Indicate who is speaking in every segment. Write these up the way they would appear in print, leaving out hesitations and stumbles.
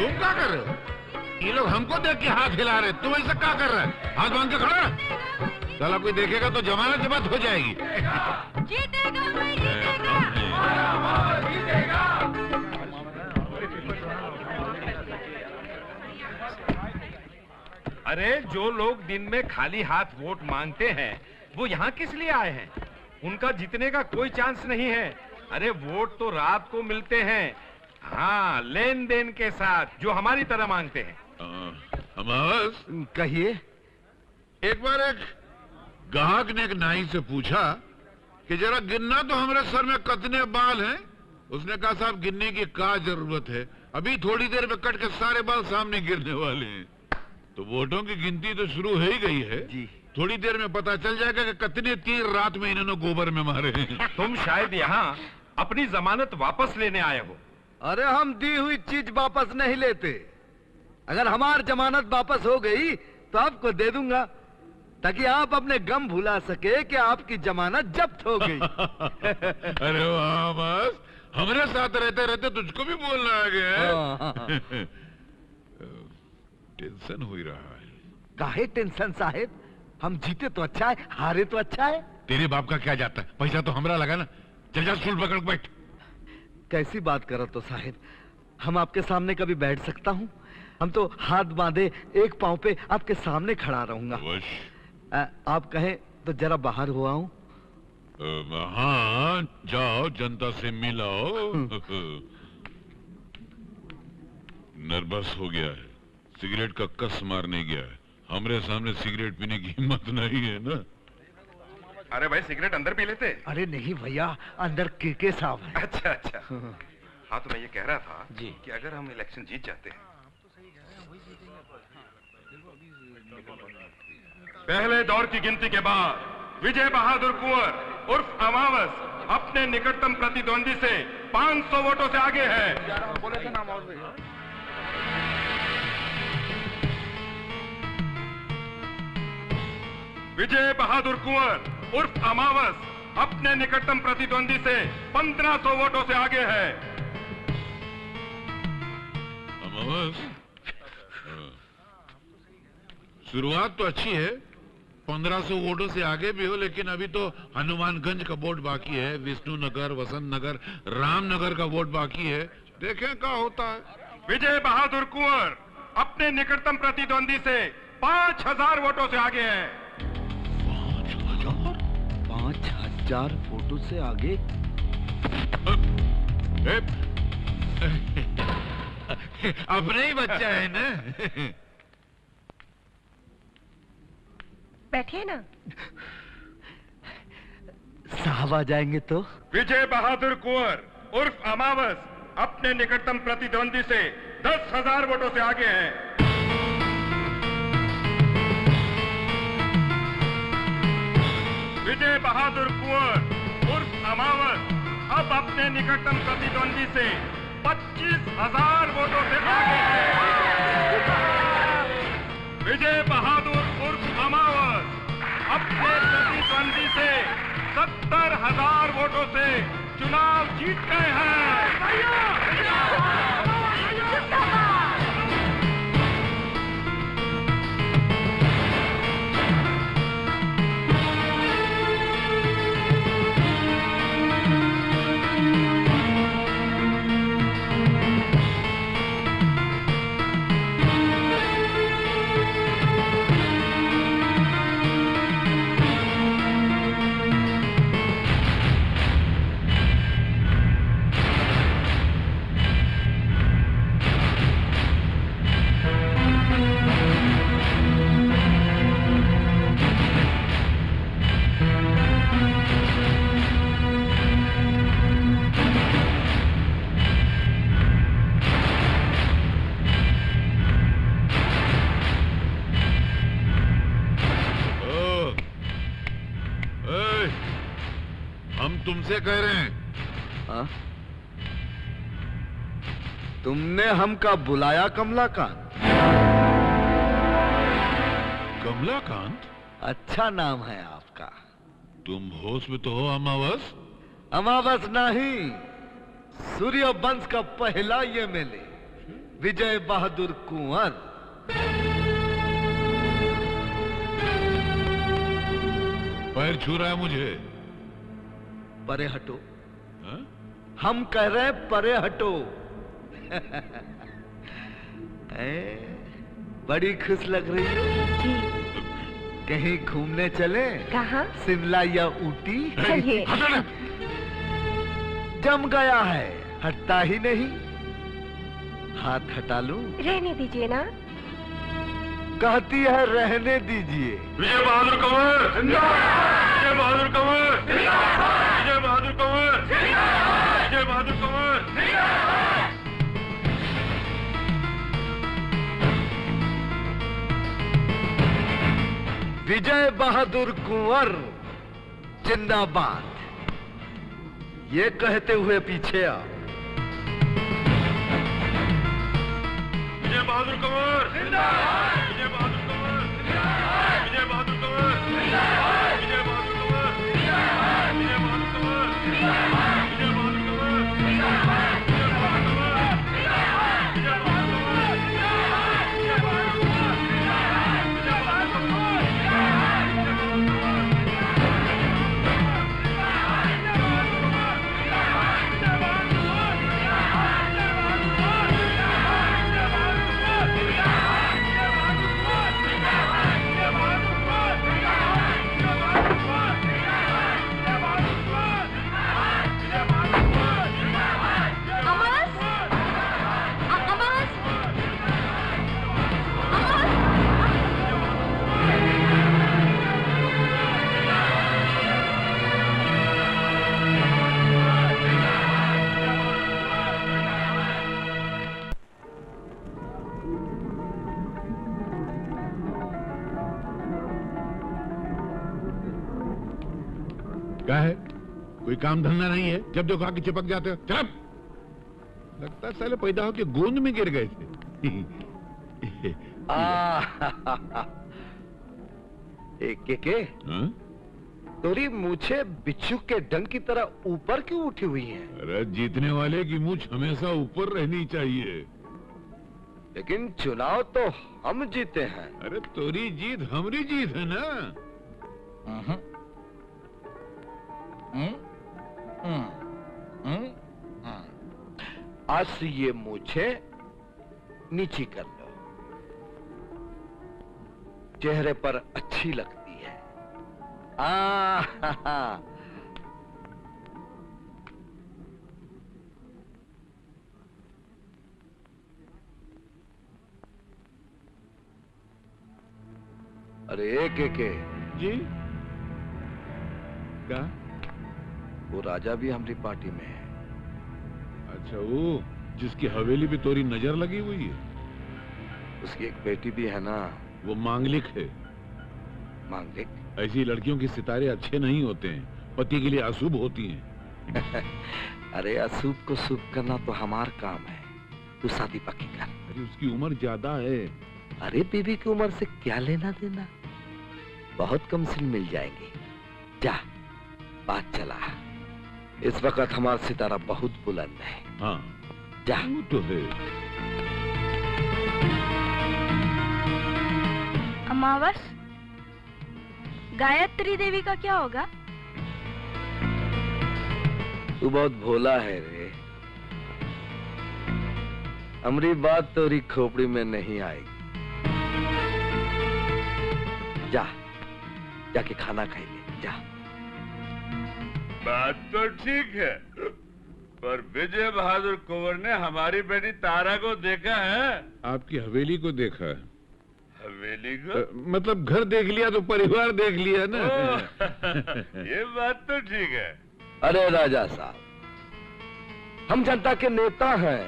Speaker 1: तुम क्या कर रहे हो? ये लोग हमको देख के हाथ हिला रहे, तुम ऐसा क्या कर रहे हैं? हाथ बांध के खड़ा। साला कोई देखेगा तो जमानत जब्त हो जाएगी।
Speaker 2: जीतेगा भाई, जीतेगा।
Speaker 3: अरे जो लोग दिन में खाली हाथ वोट मांगते हैं वो यहाँ किस लिए आए हैं? उनका जीतने का कोई चांस नहीं है। अरे वोट तो रात को मिलते हैं, हाँ, लेन देन के साथ, जो हमारी तरह मांगते हैं।
Speaker 1: अमावस,
Speaker 4: कहिए।
Speaker 1: एक बार एक ग्राहक ने एक नाई से पूछा कि जरा गिनना तो हमारे सर में कितने बाल हैं। उसने कहा साहब गिनने की क्या जरूरत है, अभी थोड़ी देर में कट के सारे बाल सामने गिरने वाले हैं। तो वोटों की गिनती तो शुरू हो ही गई है जी। थोड़ी देर में पता चल जाएगा कि कितने तीर रात में इन्होंने गोबर में मारे हैं।
Speaker 3: तुम शायद यहाँ अपनी जमानत वापस लेने आए हो।
Speaker 4: अरे हम दी हुई चीज वापस नहीं लेते। अगर हमारी जमानत वापस हो गई तो आपको दे दूंगा, ताकि आप अपने गम भुला सके कि आपकी जमानत जब्त हो गई।
Speaker 1: अरे वाह, बस हमारे साथ रहते रहते तुझको भी बोलना आ गया। टेंशन हो ही रहा है।
Speaker 4: काहे टेंशन साहेब, हम जीते तो अच्छा है, हारे तो अच्छा है।
Speaker 1: तेरे बाप का क्या जाता है, पैसा तो हमरा लगा ना। चल जा स्टूल पकड़ बैठ।
Speaker 4: कैसी बात करो तो साहेब, हम आपके सामने कभी बैठ सकता हूँ? हम तो हाथ बांधे एक पांव पे आपके सामने खड़ा रहूंगा। आप कहें तो जरा बाहर हो आऊं?
Speaker 1: हाँ, जाओ, जनता से मिलाओ। नर्वस हो गया है, सिगरेट का कस मारने गया है। हमरे सामने सिगरेट पीने की हिम्मत नहीं है ना।
Speaker 3: अरे भाई सिगरेट अंदर पी लेते।
Speaker 4: अरे नहीं भैया, अंदर के साहब है।
Speaker 3: अच्छा अच्छा। हाँ तो मैं ये कह रहा था जी कि अगर हम इलेक्शन जीत जाते हैं, पहले दौर की गिनती के बाद विजय बहादुर कुंवर उर्फ अमावस अपने निकटतम प्रतिद्वंदी से 500 वोटों से आगे है। बोले थे नाम और भैया। विजय बहादुर कुंवर उर्फ अमावस अपने निकटतम प्रतिद्वंदी से 1500 वोटों से आगे है।
Speaker 1: अमावस, शुरुआत तो अच्छी है, 1500 वोटों से आगे भी हो, लेकिन अभी तो हनुमानगंज का वोट बाकी है, विष्णुनगर, वसंत नगर, रामनगर का वोट बाकी है। देखें क्या होता है।
Speaker 3: विजय बहादुर कुंवर अपने निकटतम प्रतिद्वंदी से 5000 वोटों से आगे है।
Speaker 4: 5000 वोटों से आगे?
Speaker 1: अपने ही बच्चा है ना।
Speaker 2: बैठिए ना।
Speaker 4: साहब आ जाएंगे तो?
Speaker 3: विजय बहादुर कुंवर उर्फ अमावस अपने निकटतम प्रतिद्वंदी से 10,000 वोटों से आगे हैं। विजय बहादुर कुंवर उर्फ अमावस अब अपने निकटतम प्रतिद्वंदी से 25,000 वोटों से आगे हैं। विजय बहादुर उर्फ अमावस अपने प्रतिद्वंदी से 70,000 वोटों से चुनाव जीत गए हैं।
Speaker 1: तुमसे कह रहे हैं।
Speaker 4: हाँ? तुमने हमका बुलाया कमलाकांत?
Speaker 1: कमलाकांत?
Speaker 4: अच्छा नाम है आपका।
Speaker 1: तुम होश में तो हो अमावस?
Speaker 4: अमावस नहीं, सूर्य वंश का पहला ये मेले। विजय बहादुर कुंवर।
Speaker 1: पैर छू रहा है मुझे।
Speaker 4: परे हटो।
Speaker 1: हाँ?
Speaker 4: हम कह रहे हैं परे हटो। बड़ी खुश लग रही हो।
Speaker 2: जी।
Speaker 4: कहीं घूमने चले?
Speaker 2: कहाँ?
Speaker 4: शिमला या ऊटी?
Speaker 2: चलिए।
Speaker 1: हटो ना।
Speaker 4: जम गया है, हटता ही नहीं। हाथ हटा लूं?
Speaker 2: रहने दीजिए ना।
Speaker 4: कहती है रहने दीजिए।
Speaker 3: विजय बहादुर कंवर, विजय बहादुर कंवर, विजय बहादुर कंवर, विजय बहादुर कंवर।
Speaker 4: विजय बहादुर कुंवर जिंदाबाद। ये कहते हुए पीछे आ।
Speaker 3: विजय बहादुर कंवर, विजय बहादुर कंवर, विजय बहादुर कंवर, विजय बहादुर कंवर, विजय बहादुर कंवर, विजय बहादुर कंवर, विजय बहादुर कंवर, विजय बहादुर
Speaker 1: क्या है? कोई काम धंधा नहीं है? जब देखो आके चिपक जाते हो। चल। लगता है साले पैदा होके गोंद में गिर गए थे।
Speaker 4: के
Speaker 1: हाँ?
Speaker 4: तोरी मूछे बिच्छू के डंग की तरह ऊपर क्यों उठी हुई हैं?
Speaker 1: अरे जीतने वाले की मूछ हमेशा ऊपर रहनी चाहिए।
Speaker 4: लेकिन चुनाव तो हम जीते हैं।
Speaker 1: अरे तोरी जीत हमारी जीत है ना।
Speaker 4: आज से ये मूछे नीची कर लो। चेहरे पर अच्छी लगती है। अरे के
Speaker 1: जी क्या?
Speaker 4: वो राजा भी हमारी पार्टी में है।
Speaker 1: अच्छा, वो जिसकी हवेली पे तोरी नजर लगी हुई है।
Speaker 4: उसकी एक बेटी भी है ना।
Speaker 1: वो मांगलिक है।
Speaker 4: मांगलिक?
Speaker 1: ऐसी लड़कियों के सितारे अच्छे नहीं होते हैं, पति के लिए अशुभ होती हैं।
Speaker 4: अरे अशुभ को शुभ करना तो हमार काम है। तू शादी पक्की कर।
Speaker 1: अरे उसकी उम्र ज्यादा है।
Speaker 4: अरे बीवी की उम्र से क्या लेना देना? बहुत कम सिन मिल जाएंगे। जा, बात चला। इस वक्त हमारा सितारा बहुत बुलंद है।
Speaker 1: हाँ
Speaker 4: जा।
Speaker 1: वो तो है।
Speaker 2: अमावस, गायत्री देवी का क्या होगा?
Speaker 4: तू बहुत भोला है रे। हमारी बात तोरी खोपड़ी में नहीं आएगी। जा, जाके खाना खाई ले। जा।
Speaker 3: बात तो ठीक है, पर विजय बहादुर कुंवर ने हमारी बेटी तारा को देखा है?
Speaker 1: आपकी हवेली को देखा है।
Speaker 3: हवेली को?
Speaker 1: मतलब घर देख लिया तो परिवार देख लिया ना।
Speaker 3: ये बात तो ठीक है।
Speaker 4: अरे राजा साहब, हम जनता के नेता हैं।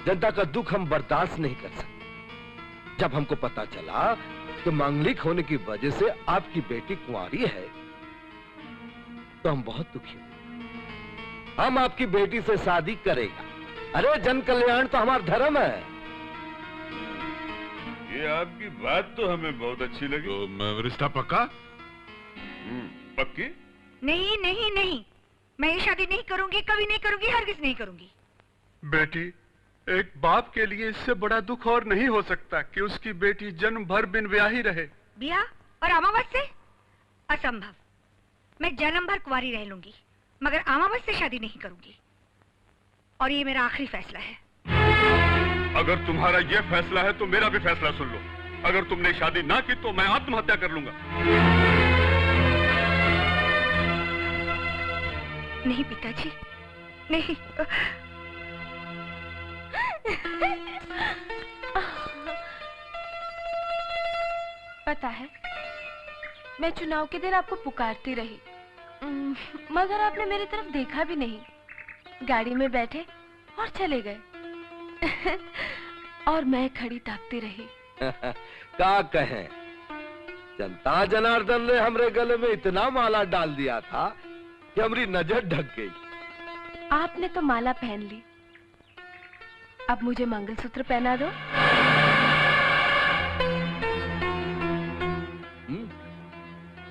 Speaker 4: जनता का दुख हम बर्दाश्त नहीं कर सकते। जब हमको पता चला कि मांगलिक होने की वजह से आपकी बेटी कुंवारी है, तो हम बहुत दुखी हुए। हम आपकी बेटी से शादी करेगा। अरे जन कल्याण तो हमारा धर्म है।
Speaker 3: ये आपकी बात तो हमें बहुत अच्छी लगी।
Speaker 1: तो रिश्ता पक्का?
Speaker 3: पक्की?
Speaker 2: नहीं नहीं नहीं, मैं ये शादी नहीं करूंगी, कभी नहीं करूंगी, हरगिज नहीं करूंगी।
Speaker 3: बेटी,
Speaker 5: एक बाप के लिए इससे बड़ा दुख और नहीं हो सकता कि उसकी बेटी जन्म भर बिन ब्याही रहे।
Speaker 6: ब्याह और अमावस से असंभव। मैं जन्म भर कुंवारी रह लूंगी, मगर अमावस से शादी नहीं करूंगी। और ये मेरा आखिरी फैसला है।
Speaker 5: अगर तुम्हारा ये फैसला है तो मेरा भी फैसला सुन लो। अगर तुमने शादी ना की तो मैं आत्महत्या कर लूंगा।
Speaker 6: नहीं पिताजी, नहीं।
Speaker 2: पता है, मैं चुनाव के दिन आपको पुकारती रही, मगर आपने मेरी तरफ देखा भी नहीं। गाड़ी में बैठे और चले गए। और मैं खड़ी ताकती रही।
Speaker 4: क्या कहें, जनता जनार्दन ने हमरे गले में इतना माला डाल दिया था कि हमारी नजर ढक गई।
Speaker 2: आपने तो माला पहन ली, अब मुझे मंगलसूत्र पहना दो।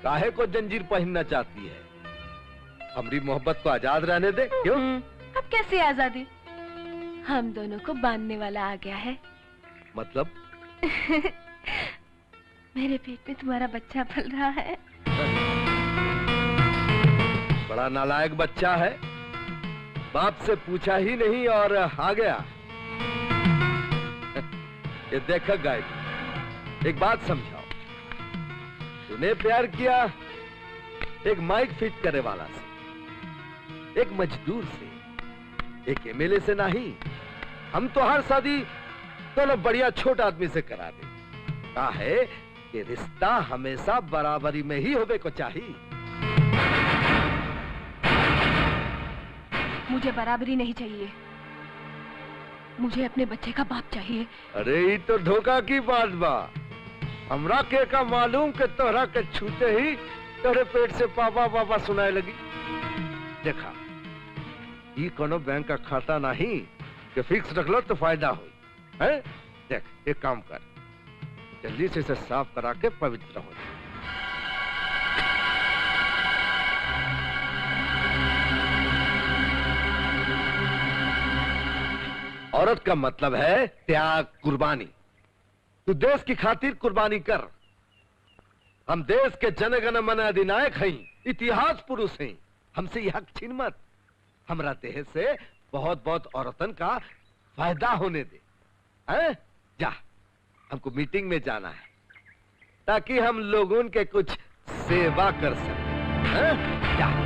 Speaker 4: काहे को जंजीर पहनना चाहती है? हमारी मोहब्बत को आजाद रहने दे। क्यों?
Speaker 2: अब कैसी आजादी? हम दोनों को बांधने वाला आ गया है।
Speaker 4: मतलब?
Speaker 2: मेरे पेट में तुम्हारा बच्चा पल रहा है।
Speaker 4: बड़ा नालायक बच्चा है, बाप से पूछा ही नहीं और आ गया। ये देखा गायत्री, एक बात समझाओ। तूने प्यार किया एक माइक फिट करे वाला से, एक मजदूर से, एक एमएलए से नहीं। हम तो हर शादी दोनों बढ़िया छोटा आदमी से करा दे। कहा है कि रिश्ता हमेशा बराबरी में ही होवे को चाहिए।
Speaker 2: मुझे बराबरी नहीं चाहिए, मुझे अपने बच्चे का बाप चाहिए।
Speaker 4: अरे ये तो धोखा की बात बा। हमरा के का मालूम के तोहरा के छूते ही तेरे पेट से पापा पापा सुनाए लगी। देखा, ये कोनो बैंक का खाता नहीं कि फिक्स रख लो तो फायदा हो। है? देख, एक काम कर, जल्दी से इसे साफ करा के पवित्र हो जा। औरत का मतलब है त्याग, कुर्बानी। तू देश की खातिर कुर्बानी कर। हम देश के जनगण मन अधिनायक हैं, इतिहास पुरुष हैं। हमसे यह हक छीन मत। हमरा देह से बहुत बहुत औरतन का फायदा होने दे। हैं? जा, हमको मीटिंग में जाना है ताकि हम लोगों के कुछ सेवा कर सकें। हैं? जा।